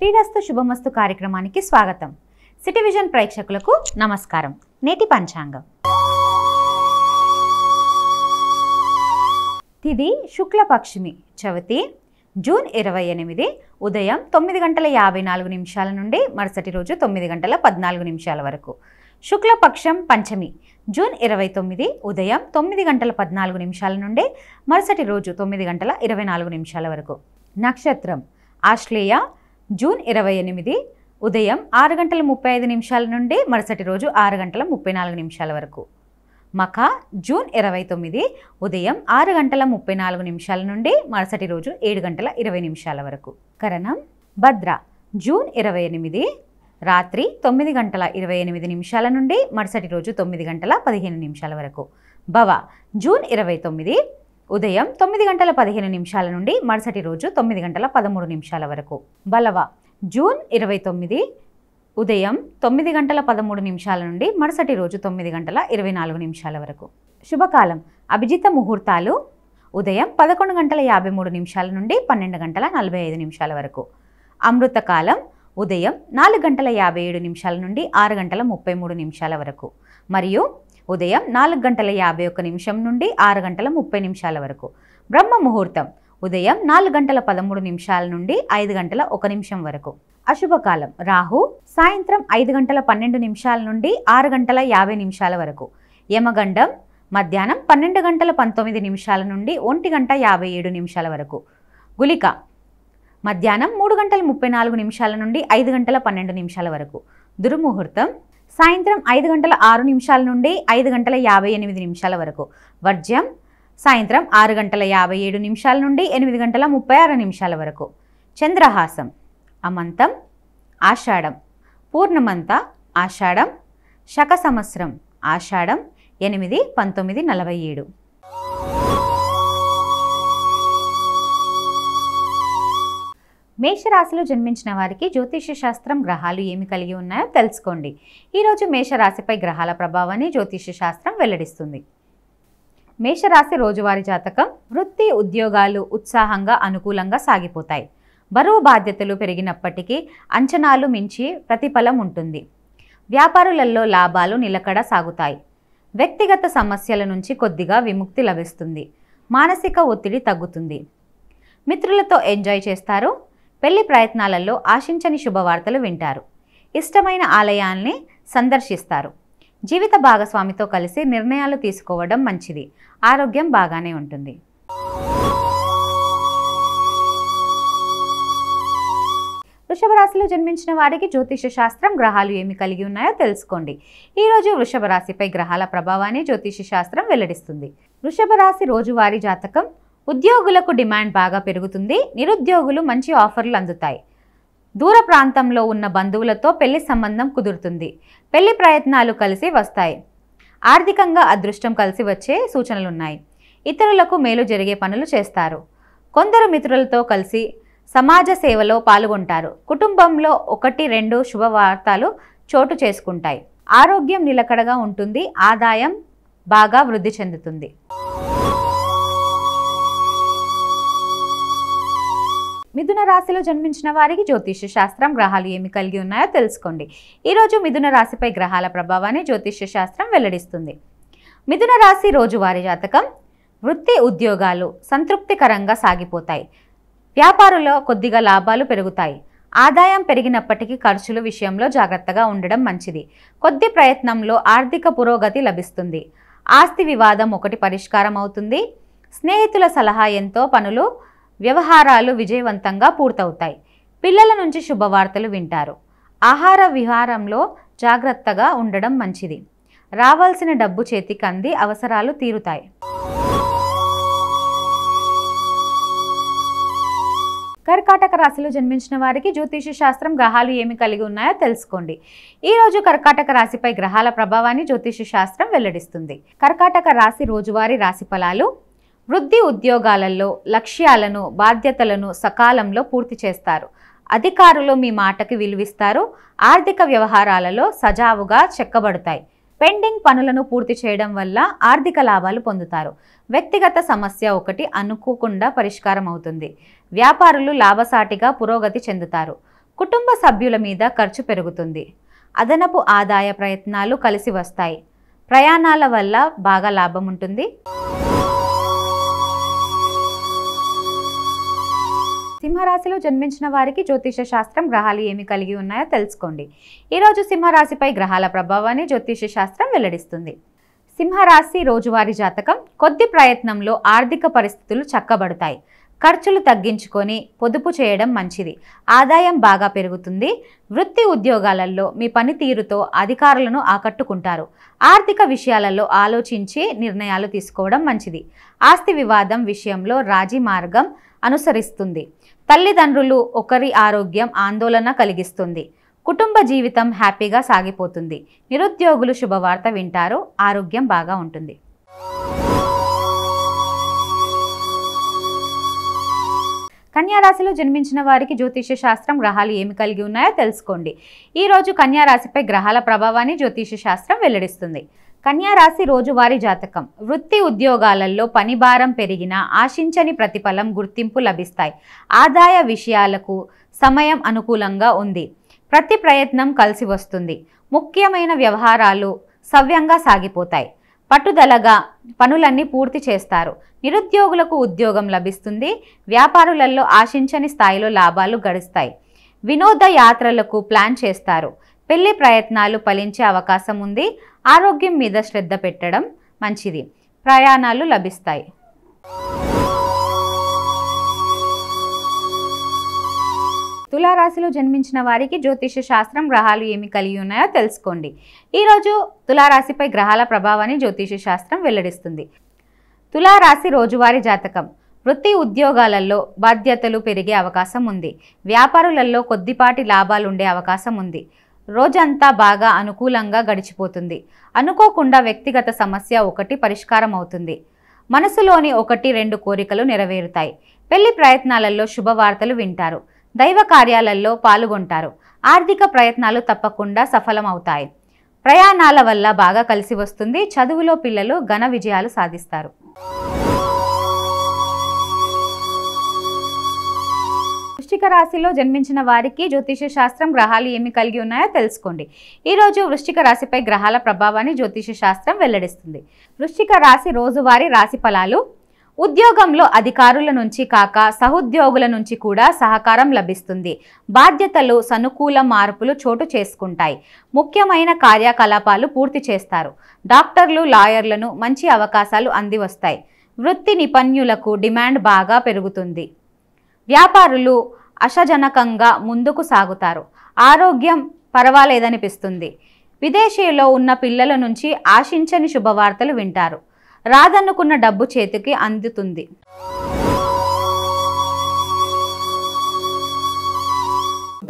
శ్రీరస్తు శుభమస్తు కార్యక్రమానికి స్వాగతం. City vision ప్రేక్షకులకు నమస్కారం. నేటి పంచాంగం. తిది శుక్లపక్షమి చవితి జూన్ 28 ఉదయం 9:54 నుండి మరుసటి రోజు 9:14 వరకు. శుక్లపక్షం పంచమి జూన్ 29 ఉదయం 9:14 నుండి మరుసటి రోజు 9:24 వరకు. నక్షత్రం ఆశ్లేయ జూన్ 28 ఉదయం 6:35 నుండి మరుసటి రోజు 6:34 వరకు. మఖ జూన్ 29 ఉదయం 6:34 నుండి మరుసటి రోజు 7:20 వరకు. కరణం భద్ర జూన్ 28 రాత్రి 9:28 నుండి మరుసటి రోజు 9:15 వరకు. భవ జూన్ 29 ఉదయం 9:15 నుండి మరుసటి రోజు 9:13 వరకు. బలవ జూన్ 29 ఉదయం 9:13 నుండి మరుసటి రోజు 9:24 వరకు. శుభకాలం అభిజిత ముహూర్తాలు ఉదయం 11:53 నుండి 12:45 వరకు. అమృతకాలం ఉదయం 4:57 నుండి 6:33 వరకు మరియు ఉదయం 4:51 నుండి 6:30 వరకు. బ్రహ్మ ముహూర్తం ఉదయం 4:13 నుండి 5:01 వరకు. అశుభకాలం రాహు సాయంత్రం 5:12 నుండి 6:50 వరకు. యమగండం మధ్యాహ్నం 12:19 నుండి 1:57 వరకు. గులిక మధ్యాహ్నం 3:34 నుండి 5:12 వరకు. దుర్ముహూర్తం సాయంత్రం 5:06 నుండి 5:58 వరకు. వర్జ్యం సాయంత్రం 6:57 నుండి 8:36 వరకు. చంద్రహాసం అమంతం ఆషాఢం పూర్ణమంత ఆషాఢం శక సంవత్సరం ఆషాఢం 8/1947. మేషరాశిలో జన్మించిన వారికి జ్యోతిష్య శాస్త్రం గ్రహాలు ఏమి కలిగి ఉన్నాయో తెలుసుకోండి. ఈరోజు మేషరాశిపై గ్రహాల ప్రభావాన్ని జ్యోతిష్య శాస్త్రం వెల్లడిస్తుంది. మేషరాశి రోజువారీ జాతకం. వృత్తి ఉద్యోగాలు ఉత్సాహంగా అనుకూలంగా సాగిపోతాయి. బరువు బాధ్యతలు పెరిగినప్పటికీ అంచనాలు మించి ప్రతిఫలం ఉంటుంది. వ్యాపారులలో లాభాలు నిలకడ సాగుతాయి. వ్యక్తిగత సమస్యల నుంచి కొద్దిగా విముక్తి లభిస్తుంది. మానసిక ఒత్తిడి తగ్గుతుంది. మిత్రులతో ఎంజాయ్ చేస్తారు. పెళ్లి ప్రయత్నాలలో ఆశించని శుభవార్తలు వింటారు. ఇష్టమైన ఆలయాల్ని సందర్శిస్తారు. జీవిత భాగస్వామితో కలిసి నిర్ణయాలు తీసుకోవడం మంచిది. ఆరోగ్యం బాగానే ఉంటుంది. వృషభ రాశిలో జన్మించిన వారికి జ్యోతిష్య శాస్త్రం గ్రహాలు ఏమి కలిగి ఉన్నాయో తెలుసుకోండి. ఈరోజు వృషభ రాశిపై గ్రహాల ప్రభావాన్ని జ్యోతిష్య శాస్త్రం వెల్లడిస్తుంది. వృషభ రాశి రోజువారీ జాతకం. ఉద్యోగులకు డిమాండ్ బాగా పెరుగుతుంది. నిరుద్యోగులు మంచి ఆఫర్లు అందుతాయి. దూర ప్రాంతంలో ఉన్న బంధువులతో పెళ్లి సంబంధం కుదురుతుంది. పెళ్లి ప్రయత్నాలు కలిసి వస్తాయి. ఆర్థికంగా అదృష్టం కలిసి వచ్చే సూచనలున్నాయి. ఇతరులకు మేలు జరిగే పనులు చేస్తారు. కొందరు మిత్రులతో కలిసి సమాజ సేవలో పాల్గొంటారు. కుటుంబంలో 1-2 శుభవార్తలు చోటు చేసుకుంటాయి. ఆరోగ్యం నిలకడగా ఉంటుంది. ఆదాయం బాగా వృద్ధి చెందుతుంది. మిథున రాశిలో జన్మించిన వారికి జ్యోతిష్య శాస్త్రం గ్రహాలు ఏమి కలిగి ఉన్నాయో తెలుసుకోండి. ఈరోజు మిథున రాశిపై గ్రహాల ప్రభావాన్ని జ్యోతిష్య శాస్త్రం వెల్లడిస్తుంది. మిథున రాశి రోజువారీ జాతకం. వృత్తి ఉద్యోగాలు సంతృప్తికరంగా సాగిపోతాయి. వ్యాపారంలో కొద్దిగా లాభాలు పెరుగుతాయి. ఆదాయం పెరిగినప్పటికీ ఖర్చుల విషయంలో జాగ్రత్తగా ఉండడం మంచిది. కొద్ది ప్రయత్నంలో ఆర్థిక పురోగతి లభిస్తుంది. ఆస్తి వివాదం ఒకటి పరిష్కారం అవుతుంది. స్నేహితుల సలహా ఎంతో పనులు వ్యవహారాలు విజయవంతంగా పూర్తవుతాయి. పిల్లల నుంచి శుభవార్తలు వింటారు. ఆహార విహారంలో జాగ్రత్తగా ఉండడం మంచిది. రావాల్సిన డబ్బు చేతికి అంది అవసరాలు తీరుతాయి. కర్కాటక రాశిలో జన్మించిన వారికి జ్యోతిష్య శాస్త్రం గ్రహాలు ఏమి కలిగి ఉన్నాయో తెలుసుకోండి. ఈరోజు కర్కాటక రాశిపై గ్రహాల ప్రభావాన్ని జ్యోతిష్య శాస్త్రం వెల్లడిస్తుంది. కర్కాటక రాశి రోజువారీ రాశి ఫలాలు. వృద్ధి ఉద్యోగాలలో లక్ష్యాలను బాధ్యతలను సకాలంలో పూర్తి చేస్తారు. అధికారులు మీ మాటకి విలువిస్తారు. ఆర్థిక వ్యవహారాలలో సజావుగా చెక్కబడతాయి. పెండింగ్ పనులను పూర్తి చేయడం వల్ల ఆర్థిక లాభాలు పొందుతారు. వ్యక్తిగత సమస్య ఒకటి అనుకోకుండా పరిష్కారం అవుతుంది. వ్యాపారులు లాభసాటిగా పురోగతి చెందుతారు. కుటుంబ సభ్యుల మీద ఖర్చు పెరుగుతుంది. అదనపు ఆదాయ ప్రయత్నాలు కలిసి వస్తాయి. ప్రయాణాల వల్ల బాగా లాభం ఉంటుంది. సింహరాశిలో జన్మించిన వారికి జ్యోతిష శాస్త్రం గ్రహాలు ఏమి కలిగి ఉన్నాయో తెలుసుకోండి. ఈరోజు సింహరాశిపై గ్రహాల ప్రభావాన్ని జ్యోతిష శాస్త్రం వెల్లడిస్తుంది. సింహరాశి రోజువారీ జాతకం. కొద్ది ప్రయత్నంలో ఆర్థిక పరిస్థితులు చక్కబడతాయి. ఖర్చులు తగ్గించుకొని పొదుపు చేయడం మంచిది. ఆదాయం బాగా పెరుగుతుంది. వృత్తి ఉద్యోగాలలో మీ పనితీరుతో అధికారులను ఆకట్టుకుంటారు. ఆర్థిక విషయాలలో ఆలోచించి నిర్ణయాలు తీసుకోవడం మంచిది. ఆస్తి వివాదం విషయంలో రాజీ మార్గం అనుసరిస్తుంది. తల్లిదండ్రులు ఒకరి ఆరోగ్యం ఆందోళన కలిగిస్తుంది. కుటుంబ జీవితం హ్యాపీగా సాగిపోతుంది. నిరుద్యోగులు శుభవార్త వింటారు. ఆరోగ్యం బాగా ఉంటుంది. కన్యా రాశిలో జన్మించిన వారికి జ్యోతిష శాస్త్రం గ్రహాలు ఏమి కలిగి ఉన్నాయో తెలుసుకోండి. ఈరోజు కన్యా రాశిపై గ్రహాల ప్రభావాన్ని జ్యోతిష శాస్త్రం వెల్లడిస్తుంది. కన్యా రాశి రోజువారీ జాతకం. వృత్తి ఉద్యోగాలలో పని భారం పెరిగినా ఆశించని ప్రతిఫలం గుర్తింపు లభిస్తాయి. ఆదాయ విషయాలకు సమయం అనుకూలంగా ఉంది. ప్రతి ప్రయత్నం కలిసి వస్తుంది. ముఖ్యమైన వ్యవహారాలు సవ్యంగా సాగిపోతాయి. పట్టుదలగా పనులన్నీ పూర్తి చేస్తారు. నిరుద్యోగులకు ఉద్యోగం లభిస్తుంది. వ్యాపారులలో ఆశించని స్థాయిలో లాభాలు గడిస్తాయి. వినోద యాత్రలకు ప్లాన్ చేస్తారు. పెళ్లి ప్రయత్నాలు ఫలించే అవకాశం ఉంది. ఆరోగ్యం మీద శ్రద్ధ పెట్టడం మంచిది. ప్రయాణాలు లభిస్తాయి. తులారాశిలో జన్మించిన వారికి జ్యోతిష శాస్త్రం గ్రహాలు ఏమి కలిగి ఉన్నాయో తెలుసుకోండి. ఈరోజు తులారాశిపై గ్రహాల ప్రభావాన్ని జ్యోతిష శాస్త్రం వెల్లడిస్తుంది. తులారాశి రోజువారీ జాతకం. వృత్తి ఉద్యోగాలలో బాధ్యతలు పెరిగే అవకాశం ఉంది. వ్యాపారులలో కొద్దిపాటి లాభాలుండే అవకాశం ఉంది. రోజంతా బాగా అనుకూలంగా గడిచిపోతుంది. అనుకోకుండా వ్యక్తిగత సమస్య ఒకటి పరిష్కారం అవుతుంది. మనసులోని 1-2 కోరికలు నెరవేరుతాయి. పెళ్లి ప్రయత్నాలలో శుభవార్తలు వింటారు. దైవ కార్యాలలో పాల్గొంటారు. ఆర్థిక ప్రయత్నాలు తప్పకుండా సఫలమవుతాయి. ప్రయాణాల వల్ల బాగా కలిసి వస్తుంది. చదువులో పిల్లలు ఘన విజయాలు సాధిస్తారు. వృశ్చిక రాశిలో జన్మించిన వారికి జ్యోతిష శాస్త్రం గ్రహాలు ఏమి కలిగి ఉన్నాయో తెలుసుకోండి. ఈరోజు వృశ్చిక రాశిపై గ్రహాల ప్రభావాన్ని జ్యోతిష శాస్త్రం వెల్లడిస్తుంది. వృశ్చిక రాశి రోజువారీ రాశి ఫలాలు. ఉద్యోగంలో అధికారుల నుంచి కాక సహోద్యోగుల నుంచి కూడా సహకారం లభిస్తుంది. బాధ్యతలు సానుకూల మార్పులు చోటు చేసుకుంటాయి. ముఖ్యమైన కార్యకలాపాలు పూర్తి చేస్తారు. డాక్టర్లు లాయర్లను మంచి అవకాశాలు అందివస్తాయి. వృత్తి నిపుణులకు డిమాండ్ బాగా పెరుగుతుంది. వ్యాపారులు ఆశాజనకంగా ముందుకు సాగుతారు. ఆరోగ్యం పర్వాలేదనిపిస్తుంది. విదేశీలో ఉన్న పిల్లల నుంచి ఆశించని శుభవార్తలు వింటారు. రాదనుకున్న డబ్బు చేతికి అందుతుంది.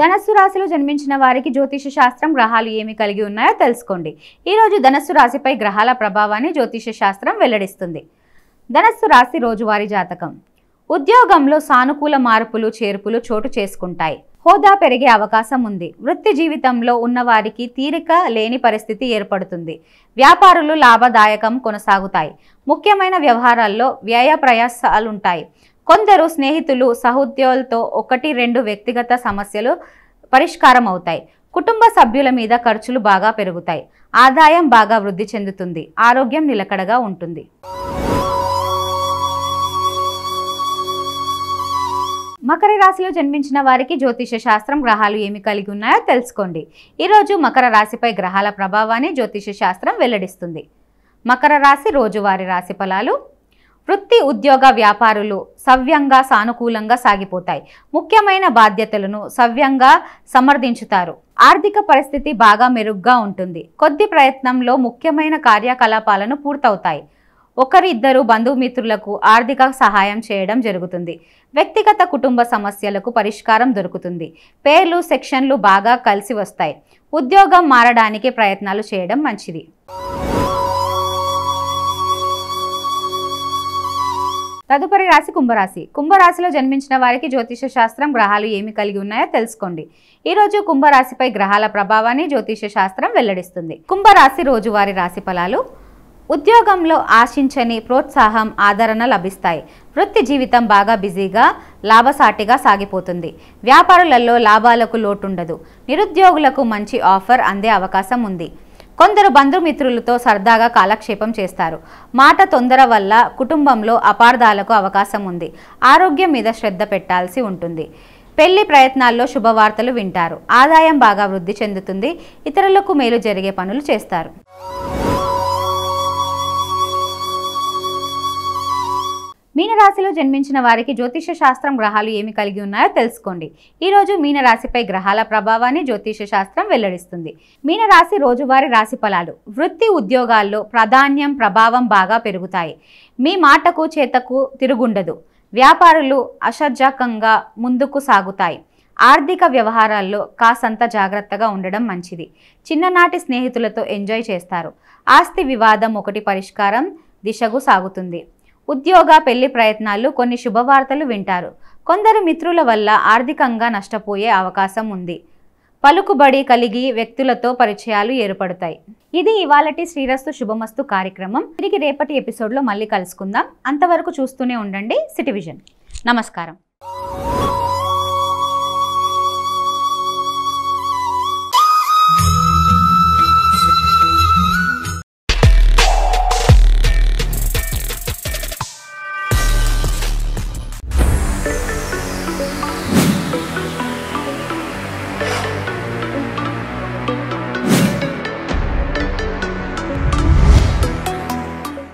ధనస్సు రాశిలో జన్మించిన వారికి జ్యోతిష శాస్త్రం గ్రహాలు ఏమి కలిగి ఉన్నాయో తెలుసుకోండి. ఈరోజు ధనస్సు రాశిపై గ్రహాల ప్రభావాన్ని జ్యోతిష శాస్త్రం వెల్లడిస్తుంది. ధనస్సు రాశి రోజువారీ జాతకం. ఉద్యోగంలో సానుకూల మార్పులు చేర్పులు చోటు చేసుకుంటాయి. హోదా పెరిగే అవకాశం ఉంది. వృత్తి జీవితంలో ఉన్నవారికి తీరిక లేని పరిస్థితి ఏర్పడుతుంది. వ్యాపారులు లాభదాయకం కొనసాగుతాయి. ముఖ్యమైన వ్యవహారాల్లో వ్యయ ప్రయాసాలుంటాయి. కొందరు స్నేహితులు సహోద్యోగులతో 1-2 వ్యక్తిగత సమస్యలు పరిష్కారం అవుతాయి. కుటుంబ సభ్యుల మీద ఖర్చులు బాగా పెరుగుతాయి. ఆదాయం బాగా వృద్ధి చెందుతుంది. ఆరోగ్యం నిలకడగా ఉంటుంది. మకర రాశిలో జన్మించిన వారికి జ్యోతిష శాస్త్రం గ్రహాలు ఏమి కలిగి ఉన్నాయో తెలుసుకోండి. ఈరోజు మకర రాశిపై గ్రహాల ప్రభావాన్ని జ్యోతిష శాస్త్రం వెల్లడిస్తుంది. మకర రాశి రోజువారీ రాశి ఫలాలు. వృత్తి ఉద్యోగ వ్యాపారులు సవ్యంగా సానుకూలంగా సాగిపోతాయి. ముఖ్యమైన బాధ్యతలను సవ్యంగా సమర్థించుతారు. ఆర్థిక పరిస్థితి బాగా మెరుగ్గా ఉంటుంది. కొద్ది ప్రయత్నంలో ముఖ్యమైన కార్యకలాపాలను పూర్తవుతాయి. 1-2 బంధుమిత్రులకు ఆర్థిక సహాయం చేయడం జరుగుతుంది. వ్యక్తిగత కుటుంబ సమస్యలకు పరిష్కారం దొరుకుతుంది. పేర్లు సెక్షన్లు బాగా కలిసి వస్తాయి. ఉద్యోగం మారడానికి ప్రయత్నాలు చేయడం మంచిది. తదుపరి రాశి కుంభరాశి. కుంభరాశిలో జన్మించిన వారికి జ్యోతిష శాస్త్రం గ్రహాలు ఏమి కలిగి ఉన్నాయో తెలుసుకోండి. ఈరోజు కుంభరాశిపై గ్రహాల ప్రభావాన్ని జ్యోతిష శాస్త్రం వెల్లడిస్తుంది. కుంభరాశి రోజువారీ రాశి ఫలాలు. ఉద్యోగంలో ఆశించని ప్రోత్సాహం, ఆదరణ లభిస్తాయి. వృత్తి జీవితం బాగా బిజీగా, లాభసాటిగా సాగిపోతుంది. వ్యాపారులలో లాభాలకు లోటుండదు. నిరుద్యోగులకు మంచి ఆఫర్ అందే అవకాశం ఉంది. కొందరు బంధుమిత్రులతో సరదాగా కాలక్షేపం చేస్తారు. మాట తొందర వల్ల కుటుంబంలో అపార్థాలకు అవకాశం ఉంది. ఆరోగ్యం మీద శ్రద్ధ పెట్టాల్సి ఉంటుంది. పెళ్లి ప్రయత్నాల్లో శుభవార్తలు వింటారు. ఆదాయం బాగా వృద్ధి చెందుతుంది. ఇతరులకు మేలు జరిగే పనులు చేస్తారు. మీనరాశిలో జన్మించిన వారికి జ్యోతిష శాస్త్రం గ్రహాలు ఏమి కలిగి ఉన్నాయో తెలుసుకోండి. ఈరోజు మీనరాశిపై గ్రహాల ప్రభావాన్ని జ్యోతిష శాస్త్రం వెల్లడిస్తుంది. మీనరాశి రోజువారీ రాశి ఫలాలు. వృత్తి ఉద్యోగాల్లో ప్రాధాన్యం, ప్రభావం బాగా పెరుగుతాయి. మీ మాటకు చేతకు తిరుగుండదు. వ్యాపారులు అసర్జకంగా ముందుకు సాగుతాయి. ఆర్థిక వ్యవహారాల్లో కాసంత జాగ్రత్తగా ఉండడం మంచిది. చిన్ననాటి స్నేహితులతో ఎంజాయ్ చేస్తారు. ఆస్తి వివాదం ఒకటి పరిష్కారం దిశకు సాగుతుంది. ఉద్యోగ, పెళ్లి ప్రయత్నాలు కొన్ని శుభవార్తలు వింటారు. కొందరు మిత్రుల వల్ల ఆర్థికంగా నష్టపోయే అవకాశం ఉంది. పలుకుబడి కలిగి వ్యక్తులతో పరిచయాలు ఏర్పడతాయి. ఇది ఇవాళటి శ్రీరస్తు శుభమస్తు కార్యక్రమం. తిరిగి రేపటి ఎపిసోడ్లో మళ్ళీ కలుసుకుందాం. అంతవరకు చూస్తూనే ఉండండి సిటీ విజన్. నమస్కారం.